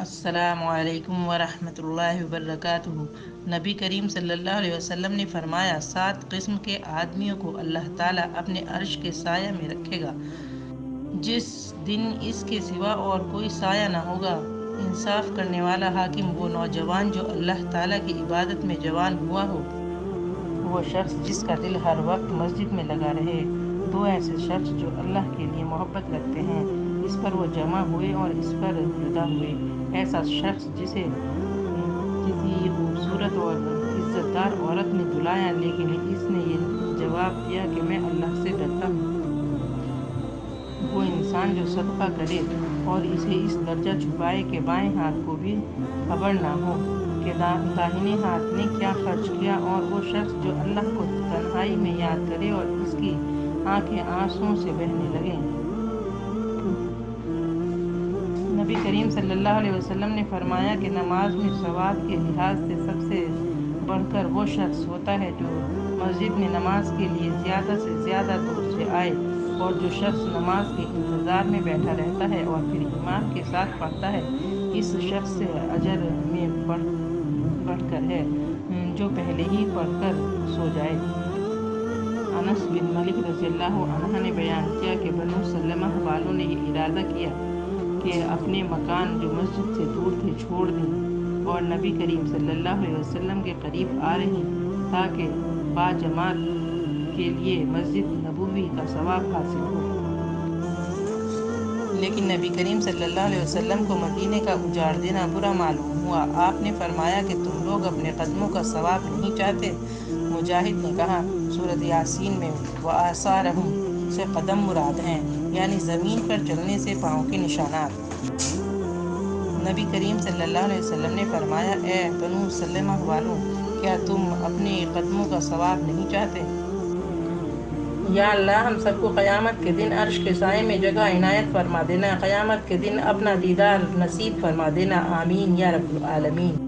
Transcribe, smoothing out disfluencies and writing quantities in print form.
السلام علیکم ورحمۃ اللہ وبرکاتہ۔ نبی کریم صلی اللہ علیہ وسلم نے فرمایا، 7 قسم کے آدمیوں کو اللہ تعالیٰ اپنے عرش کے سایہ میں رکھے گا جس دن اس کے سوا اور کوئی سایہ نہ ہوگا۔ انصاف کرنے والا حاکم وہ نوجوان جو اللہ تعالیٰ کی عبادت میں جوان ہوا ہو، وہ شخص جس کا دل ہر وقت مسجد میں لگا رہے، 2 ایسے شخص جو اللہ کے لیے محبت رکھتے ہیں، اس پر وہ جمع ہوئے اور اس پر جدا ہوئے، ایسا شخص جسے کسی خوبصورت اور عزت دار عورت نے دلایا لیکن اس نے یہ جواب دیا کہ میں اللہ سے ڈرتا ہوں، وہ انسان جو صدقہ کرے اور اسے اس درجہ چھپائے کہ بائیں ہاتھ کو بھی خبر نہ ہو کہ داہنے ہاتھ نے کیا خرچ کیا، اور وہ شخص جو اللہ کو تنہائی میں یاد کرے اور اس کی آنکھیں آنسوؤں سے بہنے لگیں۔ نبی کریم صلی اللہ علیہ وسلم نے فرمایا کہ نماز میں ثواب کے لحاظ سے سب سے بڑھ کر وہ شخص ہوتا ہے جو مسجد میں نماز کے لیے زیادہ سے زیادہ دور سے آئے، اور جو شخص نماز کے انتظار میں بیٹھا رہتا ہے اور پھر امام کے ساتھ پڑھتا ہے، اس شخص سے اجر میں بڑھ کر ہے جو پہلے ہی پڑھ کر سو جائے۔ انس بن مالک رضی اللہ عنہ نے بیان کیا کہ بنو سلمہ والوں نے یہ ارادہ کیا کہ اپنے مکان جو مسجد سے دور تھے چھوڑ دیں اور نبی کریم صلی اللہ علیہ وسلم کے قریب آ رہے ہیں تاکہ باجماعت کے لیے مسجد نبوی کا ثواب حاصل ہو۔ لیکن نبی کریم صلی اللہ علیہ وسلم کو مدینے کا اجاڑ دینا برا معلوم ہوا۔ آپ نے فرمایا کہ تم لوگ اپنے قدموں کا ثواب نہیں چاہتے؟ مجاہد نے کہا، سورۃ یاسین میں وَآثَارَهُمْ سے قدم مراد ہیں، یعنی زمین پر چلنے سے پاؤں کے نشانات۔ نبی کریم صلی اللہ علیہ وسلم نے فرمایا، اے بنو سلمہ والوں، کیا تم اپنے قدموں کا ثواب نہیں چاہتے؟ یا اللہ، ہم سب کو قیامت کے دن عرش کے سائے میں جگہ عنایت فرما دینا، قیامت کے دن اپنا دیدار نصیب فرما دینا، آمین یا رب العالمین۔